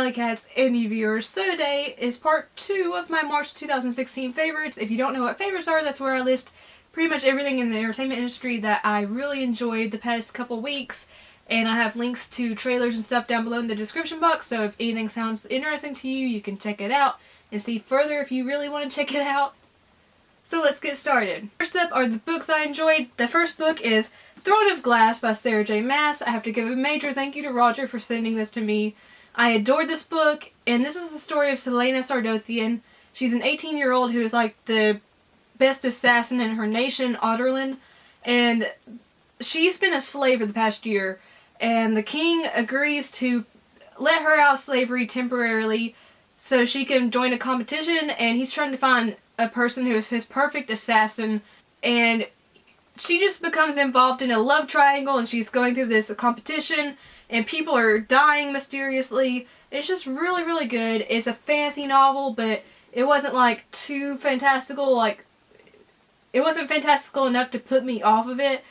Alycats indie viewers. So today is part 2 of my March 2016 favorites. If you don't know what favorites are, that's where I list pretty much everything in the entertainment industry that I really enjoyed the past couple weeks. And I have links to trailers and stuff down below in the description box, so if anything sounds interesting to you, you can check it out and see further if you really want to check it out. So let's get started. First up are the books I enjoyed. The first book is Throne of Glass by Sarah J. Maas. I have to give a major thank you to Roger for sending this to me. I adored this book, and this is the story of Selena Sardothian. She's an 18-year-old who is like the best assassin in her nation, Otterlin, and she's been a slave for the past year, and the king agrees to let her out of slavery temporarily so she can join a competition, and he's trying to find a person who is his perfect assassin, and she just becomes involved in a love triangle, and she's going through this competition, and people are dying mysteriously. It's just really, really good. It's a fantasy novel, but it wasn't like too fantastical, it wasn't fantastical enough to put me off of it.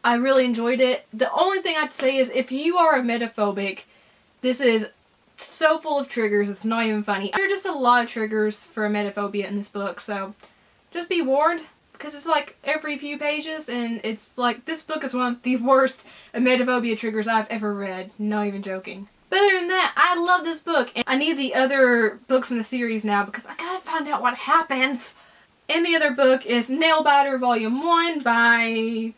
I really enjoyed it. The only thing I'd say is if you are emetophobic, this is so full of triggers, it's not even funny. There are just a lot of triggers for emetophobia in this book, so just be warned, because it's like every few pages, and it's like, this book is one of the worst emetophobia triggers I've ever read. Not even joking. But other than that, I love this book, and I need the other books in the series now because I gotta find out what happens. And the other book is Nailbiter Vol.1 by...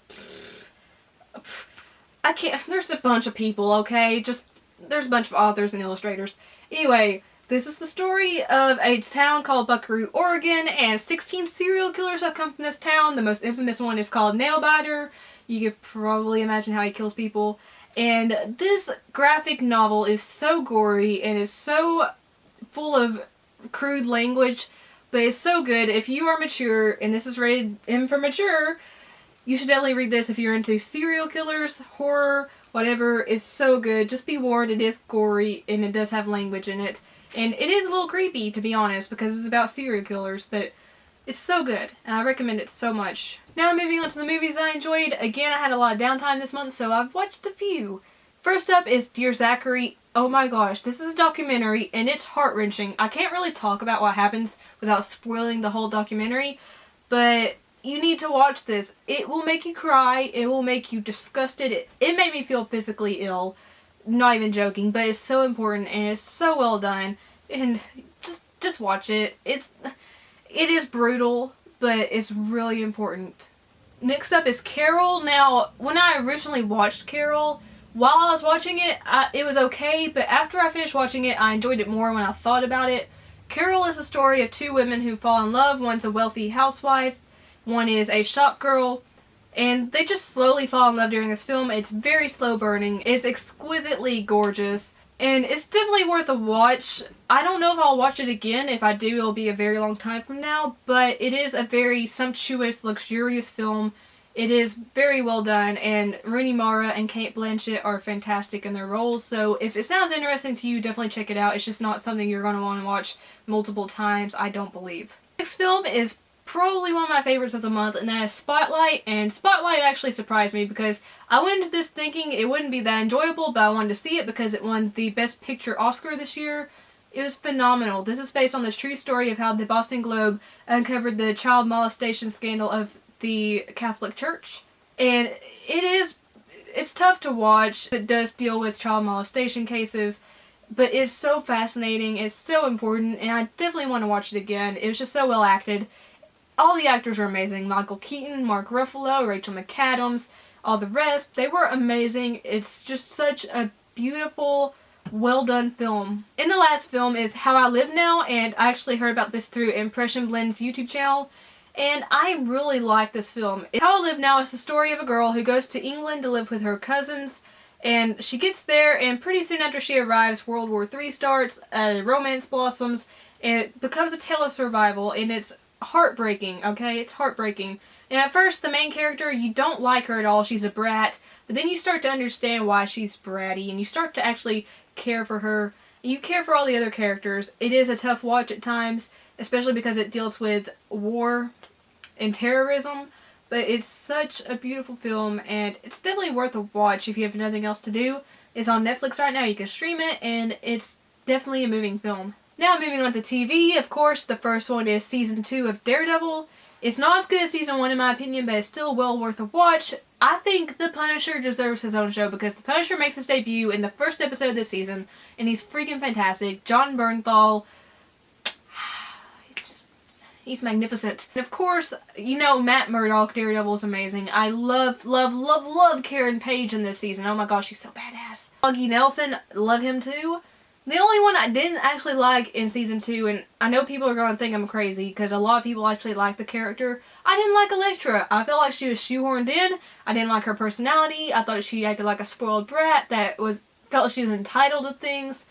I can't... There's a bunch of people, okay? There's a bunch of authors and illustrators. Anyway, this is the story of a town called Buckaroo, Oregon, and 16 serial killers have come from this town. The most infamous one is called Nailbiter. You could probably imagine how he kills people. And this graphic novel is so gory and is so full of crude language, but it's so good. If you are mature, and this is rated M for mature, you should definitely read this if you're into serial killers, horror, whatever. It's so good. Just be warned, it is gory and it does have language in it. And it is a little creepy, to be honest, because it's about serial killers, but it's so good, and I recommend it so much. Now moving on to the movies I enjoyed. Again, I had a lot of downtime this month, so I've watched a few. First up is Dear Zachary. Oh my gosh, this is a documentary, and it's heart-wrenching. I can't really talk about what happens without spoiling the whole documentary, but you need to watch this. It will make you cry, it will make you disgusted. It made me feel physically ill. Not even joking, but it's so important and it's so well done, and just watch it. It is brutal, but it's really important. Next up is Carol. Now, when I originally watched Carol, while I was watching it, it was okay, but after I finished watching it, I enjoyed it more when I thought about it. Carol is the story of two women who fall in love. One's a wealthy housewife, one is a shop girl, and they just slowly fall in love during this film. It's very slow burning. It's exquisitely gorgeous. And it's definitely worth a watch. I don't know if I'll watch it again. If I do, it'll be a very long time from now. But it is a very sumptuous, luxurious film. It is very well done. And Rooney Mara and Cate Blanchett are fantastic in their roles. So if it sounds interesting to you, definitely check it out. It's just not something you're going to want to watch multiple times, I don't believe. Next film is probably one of my favorites of the month, and that is Spotlight. And Spotlight actually surprised me because I went into this thinking it wouldn't be that enjoyable, but I wanted to see it because it won the Best Picture Oscar this year. It was phenomenal. This is based on the true story of how the Boston Globe uncovered the child molestation scandal of the Catholic Church. And it's tough to watch. It does deal with child molestation cases, but it's so fascinating, it's so important, and I definitely want to watch it again. It was just so well acted. All the actors are amazing. Michael Keaton, Mark Ruffalo, Rachel McAdams, all the rest. They were amazing. It's just such a beautiful, well done film. And the last film is How I Live Now, and I actually heard about this through Impression Blend's YouTube channel, and I really like this film. How I Live Now is the story of a girl who goes to England to live with her cousins, and she gets there, and pretty soon after she arrives, World War III starts, romance blossoms, and it becomes a tale of survival, and it's heartbreaking, okay? It's heartbreaking. And at first, the main character, you don't like her at all. She's a brat. But then you start to understand why she's bratty, and you start to actually care for her. And you care for all the other characters. It is a tough watch at times, especially because it deals with war and terrorism. But it's such a beautiful film, and it's definitely worth a watch if you have nothing else to do. It's on Netflix right now. You can stream it, and it's definitely a moving film. Now moving on to TV, of course, the first one is season 2 of Daredevil. It's not as good as season 1 in my opinion, but it's still well worth a watch. I think The Punisher deserves his own show because The Punisher makes his debut in the first episode of this season, and he's freaking fantastic. Jon Bernthal, he's magnificent. And of course, you know Matt Murdock, Daredevil, is amazing. I love Karen Page in this season. Oh my gosh, she's so badass. Augie Nelson, love him too. The only one I didn't actually like in season 2, and I know people are going to think I'm crazy because a lot of people actually like the character. I didn't like Elektra. I felt like she was shoehorned in. I didn't like her personality. I thought she acted like a spoiled brat that felt she was entitled to things.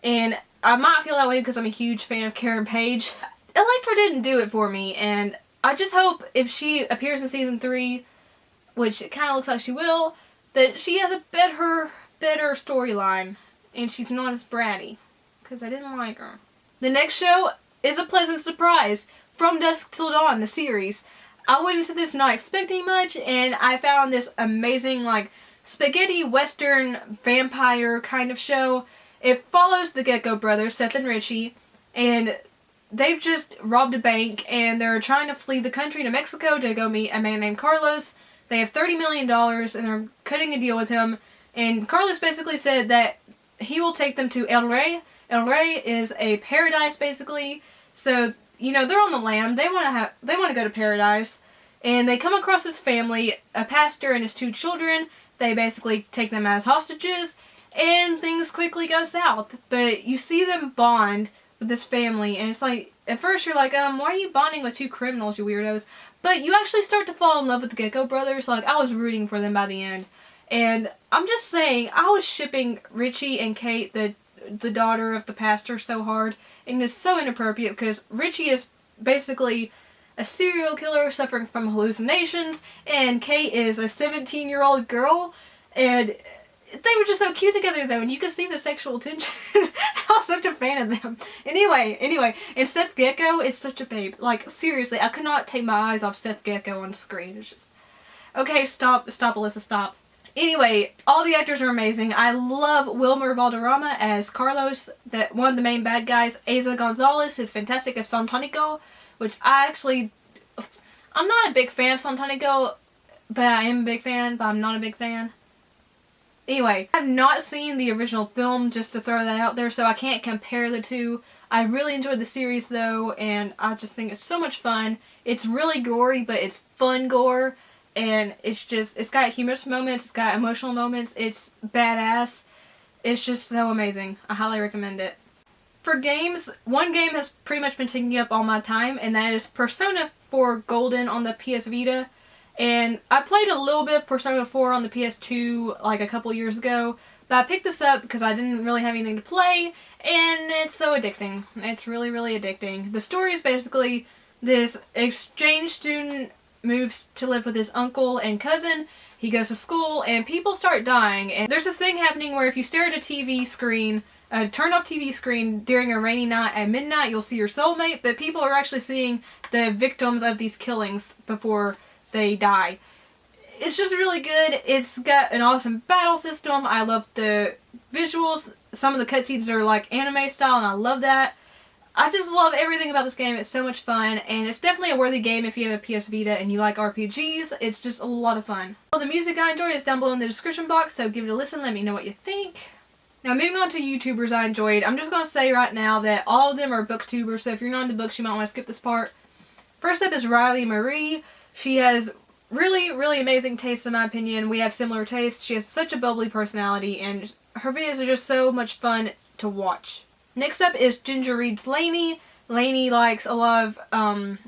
And I might feel that way because I'm a huge fan of Karen Page. Elektra didn't do it for me, and I just hope if she appears in season 3, which it kind of looks like she will, that she has a better storyline. And she's not as bratty, because I didn't like her. The next show is a pleasant surprise. From Dusk Till Dawn, the series. I went into this not expecting much, and I found this amazing, like, spaghetti western vampire kind of show. It follows the Gecko brothers, Seth and Richie, and they've just robbed a bank, and they're trying to flee the country to Mexico to go meet a man named Carlos. They have $30 million, and they're cutting a deal with him, and Carlos basically said that he will take them to El Rey. El Rey is a paradise, basically. So, you know, they're on the lam. They want to go to paradise. And they come across this family, a pastor and his 2 children. They basically take them as hostages. And things quickly go south. But you see them bond with this family. And it's like, at first you're like, why are you bonding with 2 criminals, you weirdos? But you actually start to fall in love with the Gecko brothers. Like, I was rooting for them by the end. And I'm just saying, I was shipping Richie and Kate, the daughter of the pastor, so hard. And it's so inappropriate because Richie is basically a serial killer suffering from hallucinations, and Kate is a 17-year-old girl. And they were just so cute together, though, and you could see the sexual tension. I was such a fan of them. Anyway, and Seth Gecko is such a babe. Like, seriously, I could not take my eyes off Seth Gecko on screen. It's just... Okay, stop, Alyssa, stop. Anyway, all the actors are amazing. I love Wilmer Valderrama as Carlos, one of the main bad guys. Eiza Gonzalez is fantastic as Santanico, which I'm not a big fan of Santanico, but I am a big fan, but I'm not a big fan. Anyway, I have not seen the original film, just to throw that out there, so I can't compare the two. I really enjoyed the series, though, and I just think it's so much fun. It's really gory, but it's fun gore. And it's got humorous moments, it's got emotional moments, it's badass. It's just so amazing. I highly recommend it. For games, one game has pretty much been taking up all my time, and that is Persona 4 Golden on the PS Vita. And I played a little bit of Persona 4 on the PS2 like a couple years ago, but I picked this up because I didn't really have anything to play, and it's so addicting. It's really, really addicting. The story is basically this exchange student moves to live with his uncle and cousin. He goes to school and people start dying, and there's this thing happening where if you stare at a TV screen, a turned off TV screen during a rainy night at midnight, you'll see your soulmate, but people are actually seeing the victims of these killings before they die. It's just really good. It's got an awesome battle system. I love the visuals. Some of the cutscenes are like anime style, and I love that. I just love everything about this game. It's so much fun, and it's definitely a worthy game if you have a PS Vita and you like RPGs. It's just a lot of fun. Well, the music I enjoyed is down below in the description box, so give it a listen, let me know what you think. Now, moving on to YouTubers I enjoyed, I'm just going to say right now that all of them are booktubers, so if you're not into books, you might want to skip this part. First up is Riley Marie. She has really, really amazing taste in my opinion. We have similar tastes. She has such a bubbly personality, and her videos are just so much fun to watch. Next up is Ginger Reads Lainey. Lainey likes a lot of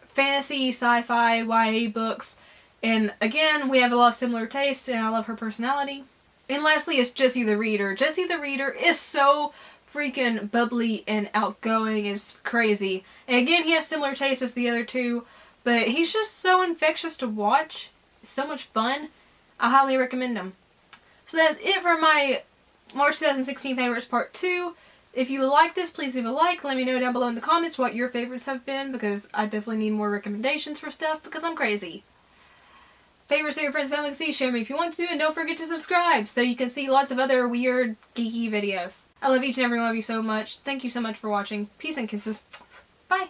fantasy, sci-fi, YA books. And again, we have a lot of similar tastes, and I love her personality. And lastly is Jesse the Reader. Jesse the Reader is so freaking bubbly and outgoing. It's crazy. And again, he has similar tastes as the other two, but he's just so infectious to watch. It's so much fun. I highly recommend him. So that's it for my March 2016 favorites part 2. If you like this, please leave a like. Let me know down below in the comments what your favorites have been, because I definitely need more recommendations for stuff because I'm crazy. Favorite, so your friends, family can see. Share me if you want to, and don't forget to subscribe so you can see lots of other weird, geeky videos. I love each and every one of you so much. Thank you so much for watching. Peace and kisses. Bye.